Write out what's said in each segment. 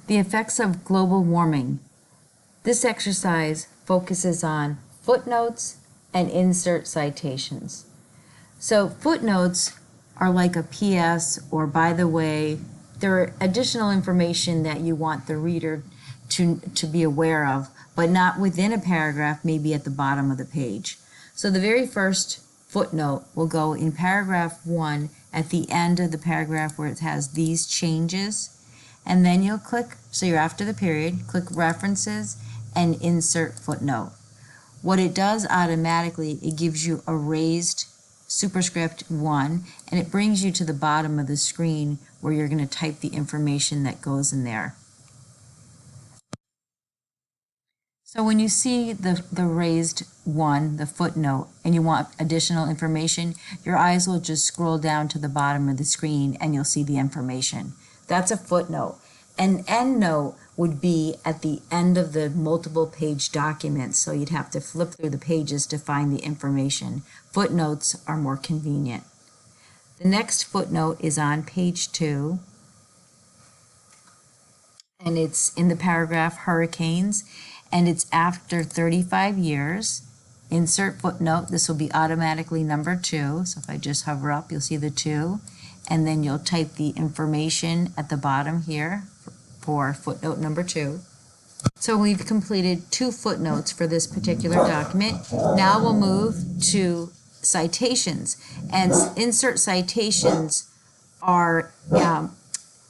The effects of global warming. This exercise focuses on footnotes and insert citations. So footnotes are like a PS or by the way. They're additional information that you want the reader to be aware of, but not within a paragraph, maybe at the bottom of the page. So the very first footnote will go in paragraph 1 at the end of the paragraph where it has these changes. And then you'll click, so you're after the period, click references and insert footnote. What it does automatically, it gives you a raised superscript 1, and it brings you to the bottom of the screen where you're going to type the information that goes in there. So when you see the raised 1, the footnote, and you want additional information, your eyes will just scroll down to the bottom of the screen and you'll see the information. That's a footnote. An endnote would be at the end of the multiple page document, so you'd have to flip through the pages to find the information. Footnotes are more convenient. The next footnote is on page 2, and it's in the paragraph hurricanes, and it's after 35 years. Insert footnote. This will be automatically number 2, so if I just hover up, you'll see the 2, and then you'll type the information at the bottom here for footnote number 2. So we've completed 2 footnotes for this particular document. Now we'll move to citations. And insert citations are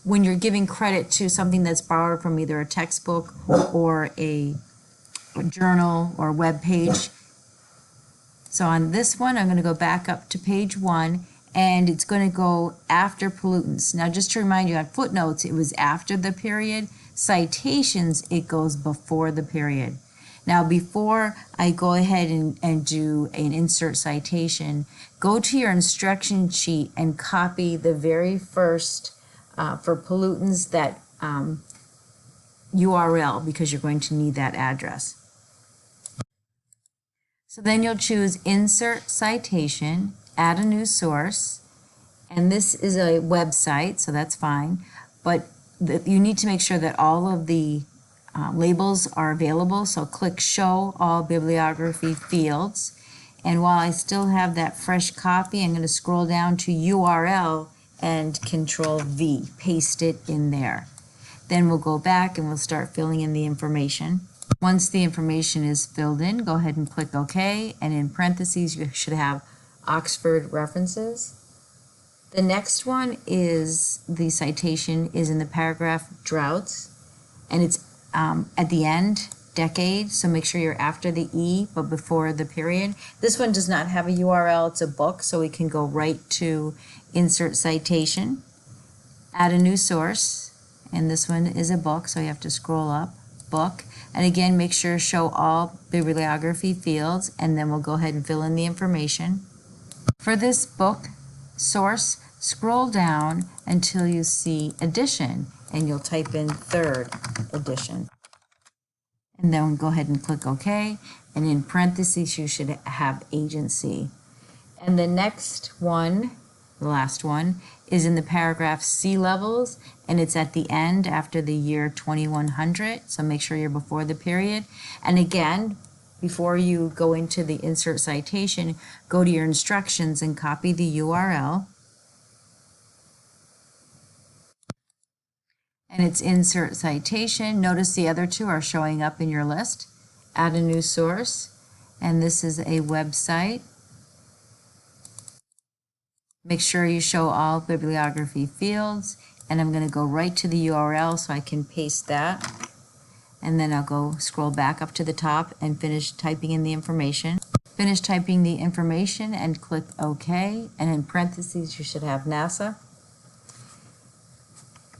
when you're giving credit to something that's borrowed from either a textbook or a journal or web page. So on this one, I'm going to go back up to page 1, and it's going to go after pollutants. Now, just to remind you, on footnotes, it was after the period. Citations, it goes before the period. Now, before I go ahead and do an insert citation, go to your instruction sheet and copy the very first, for pollutants, that URL, because you're going to need that address. So then you'll choose Insert Citation, add a new source, and this is a website, so that's fine, but you need to make sure that all of the labels are available, so click Show All Bibliography Fields, and while I still have that fresh copy, I'm going to scroll down to URL and Control V, paste it in there. Then we'll go back and we'll start filling in the information. Once the information is filled in, go ahead and click OK, and in parentheses you should have Oxford references. The next one is the citation is in the paragraph droughts, and it's at the end, decade, so make sure you're after the E but before the period. This one does not have a URL, it's a book, so we can go right to Insert Citation, add a new source, and this one is a book, so you have to scroll up, book, and again make sure Show All Bibliography Fields, and then we'll go ahead and fill in the information. For this book source, scroll down until you see edition, and you'll type in 3rd edition. And then go ahead and click OK, and in parentheses you should have agency. And the next one, the last one, is in the paragraph Sea Levels, and it's at the end after the year 2100, so make sure you're before the period. And again, before you go into the insert citation, go to your instructions and copy the URL. And it's Insert Citation. Notice the other 2 are showing up in your list. Add a new source, and this is a website. Make sure you show all bibliography fields, and I'm going to go right to the URL so I can paste that. And then I'll go scroll back up to the top and finish typing in the information. Finish typing the information and click OK, and in parentheses you should have NASA.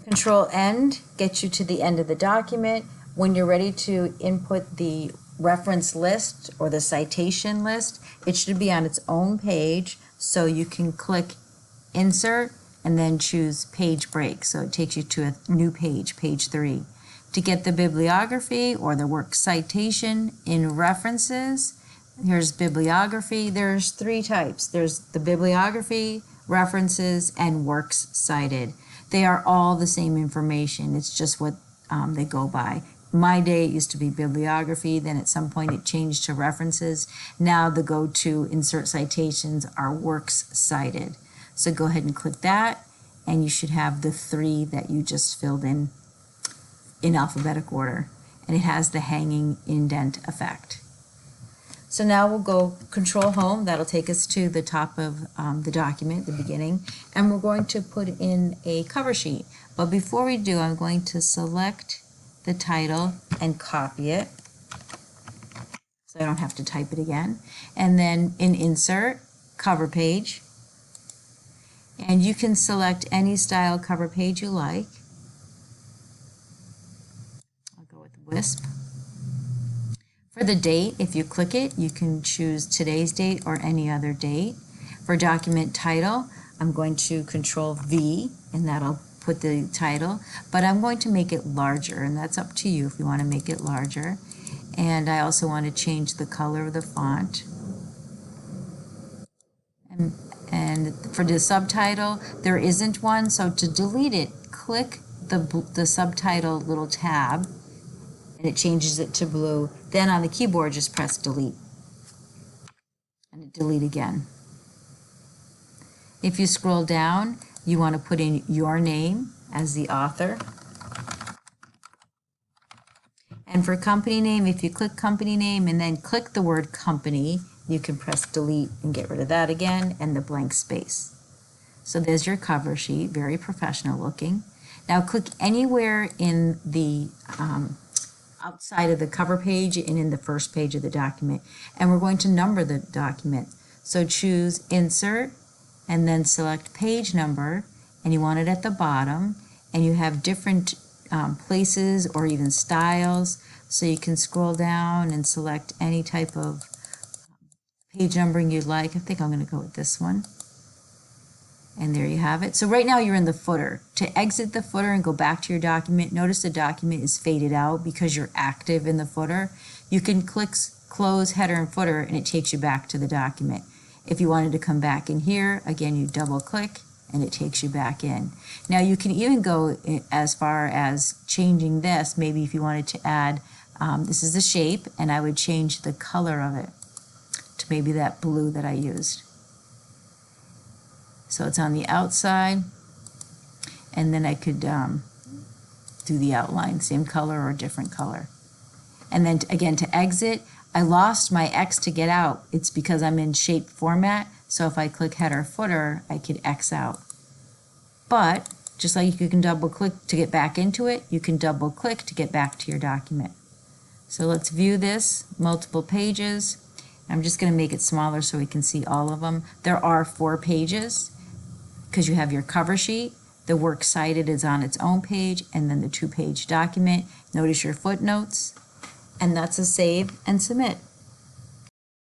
Control End gets you to the end of the document. When you're ready to input the reference list or the citation list, it should be on its own page, so you can click Insert and then choose Page Break, so it takes you to a new page, page 3. To get the bibliography or the work citation in references, here's bibliography. There's 3 types. There's the bibliography, references, and works cited. They are all the same information. It's just what they go by. My day, it used to be bibliography, then at some point it changed to references. Now the go-to insert citations are works cited. So go ahead and click that, and you should have the 3 that you just filled in alphabetic order. And it has the hanging indent effect. So now we'll go Control Home. That'll take us to the top of the document, the beginning, and we're going to put in a cover sheet. But before we do, I'm going to select the title and copy it so I don't have to type it again. And then in Insert, Cover Page, and you can select any style cover page you like. I'll go with WISP. For the date, if you click it, you can choose today's date or any other date. For document title, I'm going to Control V, and that'll put the title, but I'm going to make it larger, and that's up to you if you want to make it larger. And I also want to change the color of the font. And for the subtitle, there isn't one, so to delete it, click the subtitle little tab, and it changes it to blue. Then on the keyboard, just press delete, and delete again. If you scroll down, you want to put in your name as the author. And for company name, if you click company name and then click the word company, you can press delete and get rid of that again and the blank space. So there's your cover sheet, very professional looking. Now click anywhere in the outside of the cover page and in the first page of the document, and we're going to number the document. So choose Insert and then select Page Number, and you want it at the bottom, and you have different places or even styles, so you can scroll down and select any type of page numbering you'd like. I think I'm going to go with this one. And there you have it. So right now you're in the footer. To exit the footer and go back to your document, notice the document is faded out because you're active in the footer. You can click Close Header and Footer, and it takes you back to the document. If you wanted to come back in here, again, you double click and it takes you back in. Now you can even go as far as changing this. Maybe if you wanted to add, this is the shape, and I would change the color of it to maybe that blue that I used. So it's on the outside, and then I could do the outline, same color or different color. And then again, to exit, I lost my X to get out. It's because I'm in shape format, so if I click header footer, I could X out. But just like you can double click to get back into it, you can double click to get back to your document. So let's view this, multiple pages. I'm just going to make it smaller so we can see all of them. There are 4 pages because you have your cover sheet, the works cited is on its own page, and then the 2-page document. Notice your footnotes, and that's a save and submit.